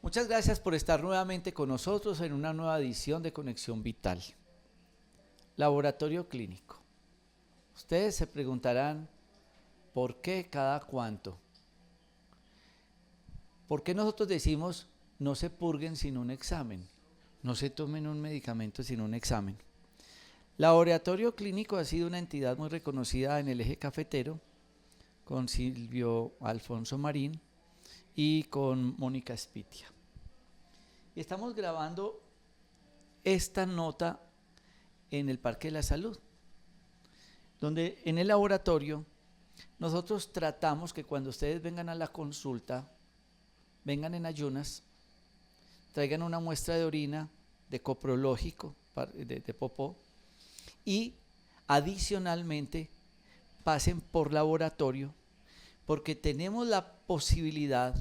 Muchas gracias por estar nuevamente con nosotros en una nueva edición de Conexión Vital. Laboratorio clínico. Ustedes se preguntarán, ¿por qué cada cuánto? ¿Por qué nosotros decimos no se purguen sin un examen? No se tomen un medicamento sin un examen. Laboratorio Clínico ha sido una entidad muy reconocida en el eje cafetero, con Silvio Alfonso Marín y con Mónica Spitia. Y estamos grabando esta nota en el Parque de la Salud, donde en el laboratorio nosotros tratamos que cuando ustedes vengan a la consulta, vengan en ayunas, traigan una muestra de orina, de coprológico, de popó, y adicionalmente pasen por laboratorio, porque tenemos la posibilidad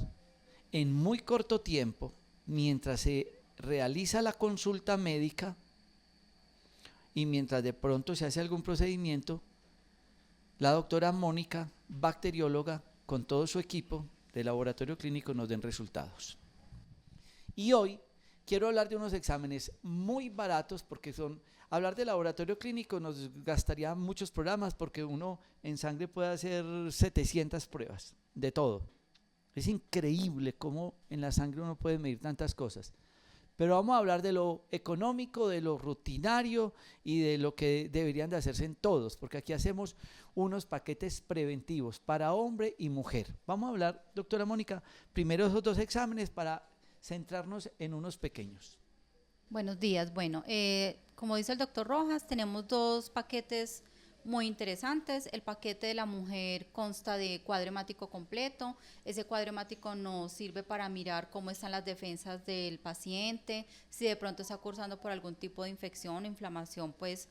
en muy corto tiempo, mientras se realiza la consulta médica y mientras de pronto se hace algún procedimiento, la doctora Mónica, bacterióloga, con todo su equipo de laboratorio clínico, nos den resultados. Y hoy quiero hablar de unos exámenes muy baratos, porque hablar de laboratorio clínico nos gastaría muchos programas, porque uno en sangre puede hacer 700 pruebas, de todo. Es increíble cómo en la sangre uno puede medir tantas cosas. Pero vamos a hablar de lo económico, de lo rutinario y de lo que deberían de hacerse en todos, porque aquí hacemos unos paquetes preventivos para hombre y mujer. Vamos a hablar, doctora Mónica, primero esos dos exámenes para centrarnos en unos pequeños. Buenos días. Bueno, como dice el doctor Rojas, tenemos dos paquetes muy interesantes. El paquete de la mujer consta de cuadro hemático completo. Ese cuadro hemático nos sirve para mirar cómo están las defensas del paciente, si de pronto está cursando por algún tipo de infección o inflamación pues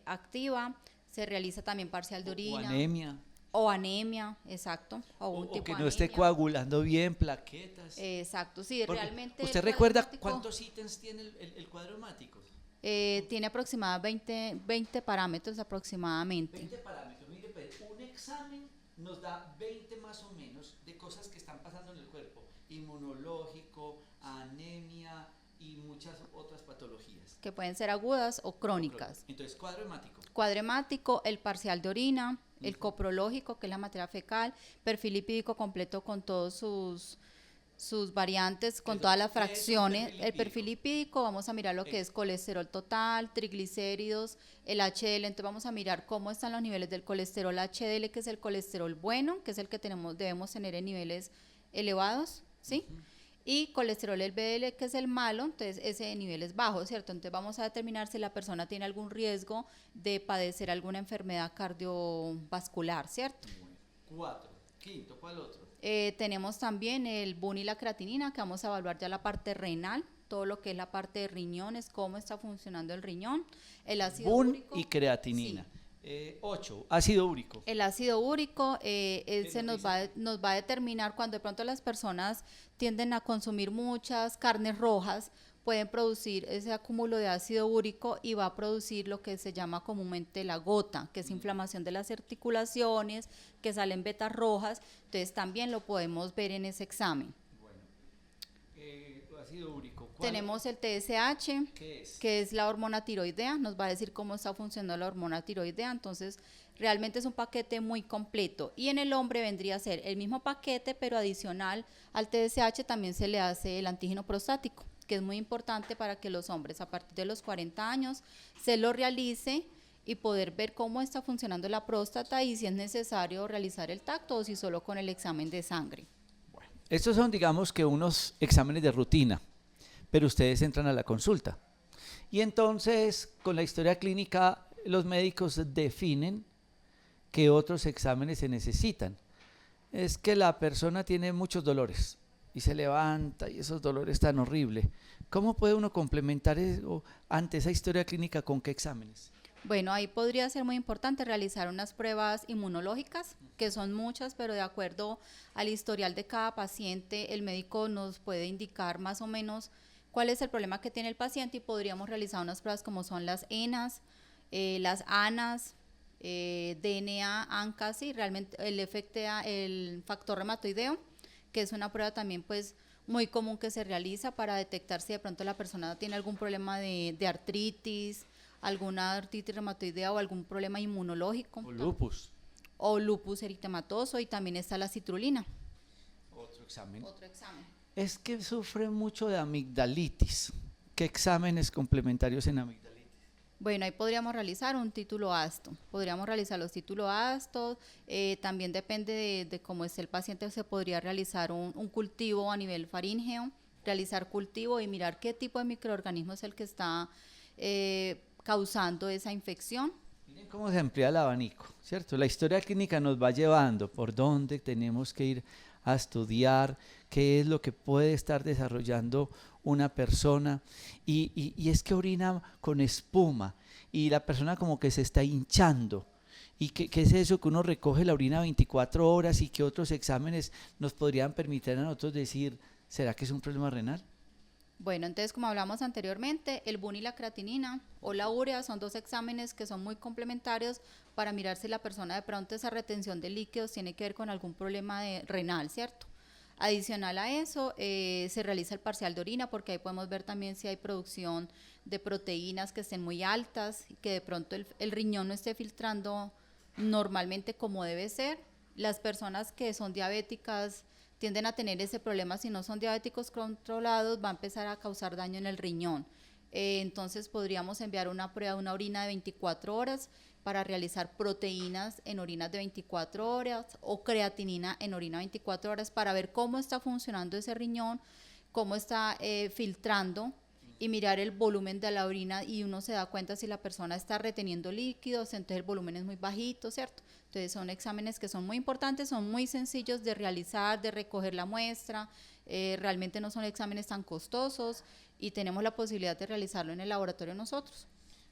activa. Se realiza también parcial de orina. O anemia. O anemia, exacto. O que no esté coagulando bien, plaquetas. Exacto, sí, porque realmente. ¿Usted recuerda cuántos ítems tiene el cuadro hemático? Tiene aproximadamente 20 parámetros aproximadamente. 20 parámetros, mire, pues, un examen nos da 20 más o menos de cosas que están pasando en el cuerpo, inmunológico, anemia y muchas otras patologías. Que pueden ser agudas o crónicas. Entonces, cuadro hemático. Cuadro hemático, el parcial de orina, el coprológico, que es la materia fecal, perfil lipídico completo con todos sus variantes, con todas las fracciones. El perfil lipídico, vamos a mirar lo que es colesterol total, triglicéridos, el HDL, entonces vamos a mirar cómo están los niveles del colesterol HDL, que es el colesterol bueno, que es el que debemos tener en niveles elevados, ¿sí? Y colesterol LDL, que es el malo, entonces ese de niveles bajos, ¿cierto? Entonces vamos a determinar si la persona tiene algún riesgo de padecer alguna enfermedad cardiovascular, ¿cierto? Bueno, 4. Quinto, ¿cuál otro? Tenemos también el BUN y la creatinina, que vamos a evaluar ya la parte renal, todo lo que es la parte de riñones, cómo está funcionando el riñón, el ácido BUN úrico y creatinina. Sí. 8, ácido úrico. El ácido úrico nos va a determinar cuando de pronto las personas tienden a consumir muchas carnes rojas, pueden producir ese acúmulo de ácido úrico y va a producir lo que se llama comúnmente la gota, que es inflamación de las articulaciones, que salen vetas rojas, entonces también lo podemos ver en ese examen. Ácido úrico. Tenemos el TSH, que es la hormona tiroidea, nos va a decir cómo está funcionando la hormona tiroidea, entonces realmente es un paquete muy completo. Y en el hombre vendría a ser el mismo paquete, pero adicional al TSH también se le hace el antígeno prostático, que es muy importante para que los hombres a partir de los 40 años se lo realice y poder ver cómo está funcionando la próstata y si es necesario realizar el tacto o si solo con el examen de sangre. Estos son, digamos, que unos exámenes de rutina, pero ustedes entran a la consulta. Y entonces, con la historia clínica, los médicos definen qué otros exámenes se necesitan. Es que la persona tiene muchos dolores y se levanta y esos dolores tan horribles. ¿Cómo puede uno complementar eso ante esa historia clínica con qué exámenes? Bueno, ahí podría ser muy importante realizar unas pruebas inmunológicas, que son muchas, pero de acuerdo al historial de cada paciente, el médico nos puede indicar más o menos cuál es el problema que tiene el paciente y podríamos realizar unas pruebas como son las ENAS, las ANAS, DNA, ANCAS y realmente el factor reumatoideo, que es una prueba también pues Muy común que se realiza para detectar si de pronto la persona tiene algún problema de artritis, alguna artritis reumatoidea o algún problema inmunológico. O lupus. O lupus eritematoso, y también está la citrulina. Otro examen. Otro examen. Es que sufre mucho de amigdalitis. ¿Qué exámenes complementarios en amigdalitis? Bueno, ahí podríamos realizar un título ASTO, podríamos realizar los títulos ASTO, también depende de cómo esté el paciente, se podría realizar un cultivo a nivel faríngeo, realizar cultivo y mirar qué tipo de microorganismo es el que está causando esa infección. Miren cómo se amplía el abanico, ¿cierto? La historia clínica nos va llevando por dónde tenemos que ir a estudiar, qué es lo que puede estar desarrollando una persona, y es que orina con espuma y la persona como que se está hinchando. ¿Y qué es eso que uno recoge la orina 24 horas y que otros exámenes nos podrían permitir a nosotros decir, ¿será que es un problema renal? Bueno, entonces como hablamos anteriormente, el BUN y la creatinina o la urea son dos exámenes que son muy complementarios para mirar si la persona de pronto esa retención de líquidos tiene que ver con algún problema renal, ¿cierto? Adicional a eso, se realiza el parcial de orina porque ahí podemos ver también si hay producción de proteínas que estén muy altas, que de pronto el riñón no esté filtrando normalmente como debe ser. Las personas que son diabéticas tienden a tener ese problema, si no son diabéticos controlados va a empezar a causar daño en el riñón. Entonces podríamos enviar una prueba de una orina de 24 horas para realizar proteínas en orinas de 24 horas o creatinina en orina 24 horas para ver cómo está funcionando ese riñón, cómo está filtrando y mirar el volumen de la orina, y uno se da cuenta si la persona está reteniendo líquidos, entonces el volumen es muy bajito, ¿cierto? Entonces son exámenes que son muy importantes, son muy sencillos de realizar, de recoger la muestra, realmente no son exámenes tan costosos y tenemos la posibilidad de realizarlo en el laboratorio nosotros,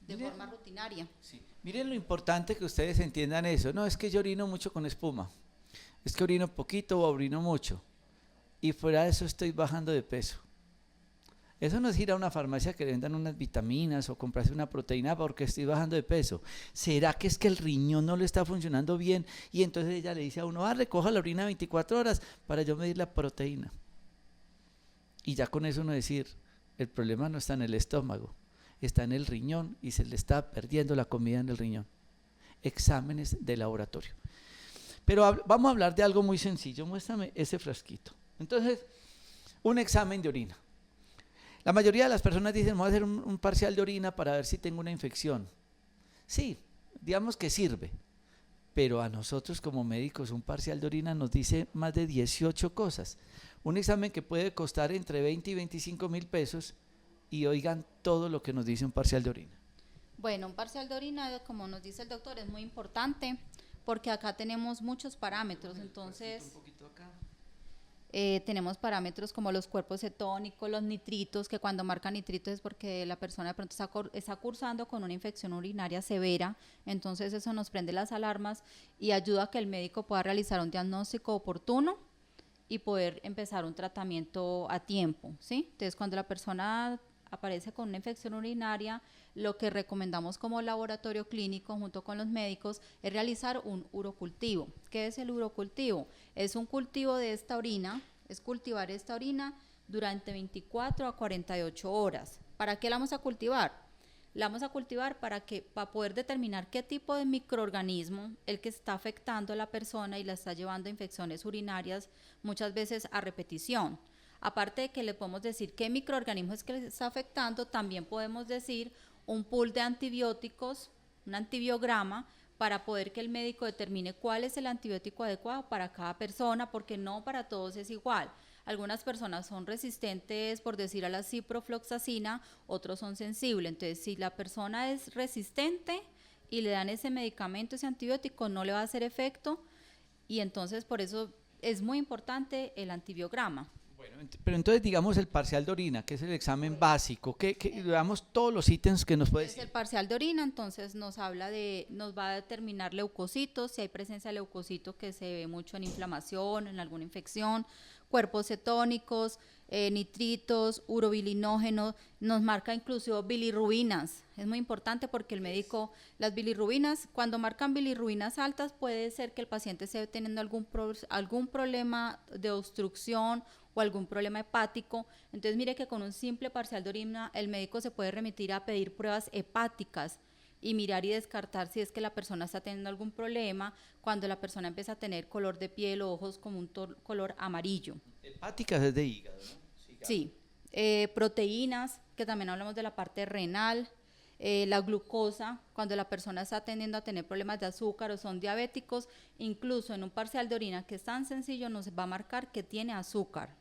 de forma rutinaria. Sí. Miren lo importante que ustedes entiendan eso. No, es que yo orino mucho con espuma, es que orino poquito o orino mucho, y fuera de eso estoy bajando de peso. Eso no es ir a una farmacia que le vendan unas vitaminas o comprarse una proteína porque estoy bajando de peso. ¿Será que es que el riñón no le está funcionando bien? Y entonces ella le dice a uno, recoja la orina 24 horas para yo medir la proteína. Y ya con eso uno decir, el problema no está en el estómago, está en el riñón y se le está perdiendo la comida en el riñón. Exámenes de laboratorio. Pero vamos a hablar de algo muy sencillo. Muéstrame ese frasquito. Entonces, un examen de orina. La mayoría de las personas dicen, voy a hacer un parcial de orina para ver si tengo una infección. Sí, digamos que sirve, pero a nosotros como médicos un parcial de orina nos dice más de 18 cosas. Un examen que puede costar entre 20 y 25 mil pesos, y oigan todo lo que nos dice un parcial de orina. Bueno, un parcial de orina, como nos dice el doctor, es muy importante porque acá tenemos muchos parámetros, entonces un poquito acá. Tenemos parámetros como los cuerpos cetónicos, los nitritos, que cuando marcan nitritos es porque la persona de pronto está cursando con una infección urinaria severa, entonces eso nos prende las alarmas y ayuda a que el médico pueda realizar un diagnóstico oportuno y poder empezar un tratamiento a tiempo, ¿sí? Entonces cuando la persona aparece con una infección urinaria, lo que recomendamos como laboratorio clínico junto con los médicos es realizar un urocultivo. ¿Qué es el urocultivo? Es un cultivo de esta orina, es cultivar esta orina durante 24 a 48 horas. ¿Para qué la vamos a cultivar? La vamos a cultivar para poder determinar qué tipo de microorganismo el que está afectando a la persona y la está llevando a infecciones urinarias muchas veces a repetición. Aparte de que le podemos decir qué microorganismo es que le está afectando, también podemos decir un pool de antibióticos, un antibiograma, para poder que el médico determine cuál es el antibiótico adecuado para cada persona, porque no para todos es igual. Algunas personas son resistentes, por decir, a la ciprofloxacina, otros son sensibles. Entonces, si la persona es resistente y le dan ese medicamento, ese antibiótico, no le va a hacer efecto, y entonces por eso es muy importante el antibiograma. Bueno, pero entonces digamos el parcial de orina, que es el examen básico, que veamos todos los ítems que nos puede decir. El parcial de orina, entonces nos va a determinar leucocitos, si hay presencia de leucocitos que se ve mucho en inflamación, en alguna infección, cuerpos cetónicos, nitritos, urobilinógenos, nos marca incluso bilirrubinas. Es muy importante porque el médico, las bilirrubinas, cuando marcan bilirrubinas altas, puede ser que el paciente esté teniendo algún problema de obstrucción o algún problema hepático. Entonces mire que con un simple parcial de orina el médico se puede remitir a pedir pruebas hepáticas y mirar y descartar si es que la persona está teniendo algún problema cuando la persona empieza a tener color de piel o ojos como un color amarillo. Hepáticas es de hígado, ¿no? Sí, proteínas, que también hablamos de la parte renal, la glucosa, cuando la persona está tendiendo a tener problemas de azúcar o son diabéticos, incluso en un parcial de orina que es tan sencillo nos va a marcar que tiene azúcar.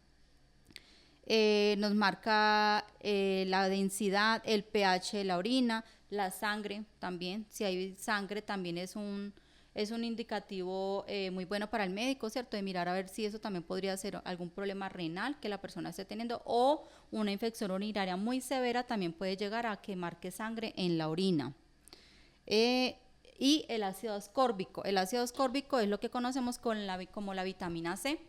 Nos marca la densidad, el pH de la orina, la sangre también, si hay sangre también es un indicativo muy bueno para el médico, ¿cierto? De mirar a ver si eso también podría ser algún problema renal que la persona esté teniendo o una infección urinaria muy severa también puede llegar a que marque sangre en la orina. Y el ácido ascórbico. El ácido ascórbico es lo que conocemos como la vitamina C,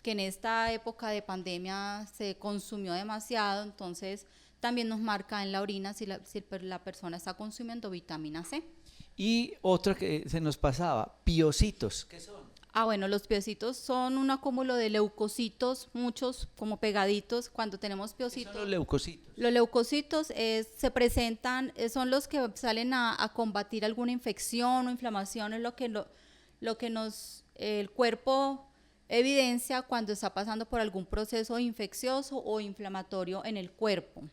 que en esta época de pandemia se consumió demasiado, entonces también nos marca en la orina si la persona está consumiendo vitamina C. Y otra que se nos pasaba, piocitos. ¿Qué son? Bueno, los piocitos son un acúmulo de leucocitos, muchos como pegaditos. Cuando tenemos piocitos. ¿Qué son los leucocitos? Los leucocitos se presentan, son los que salen a combatir alguna infección o inflamación, es lo que el cuerpo evidencia cuando está pasando por algún proceso infeccioso o inflamatorio en el cuerpo.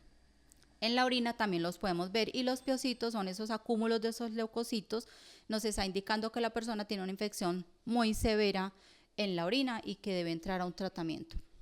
En la orina también los podemos ver y los piocitos son esos acúmulos de esos leucocitos, nos está indicando que la persona tiene una infección muy severa en la orina y que debe entrar a un tratamiento.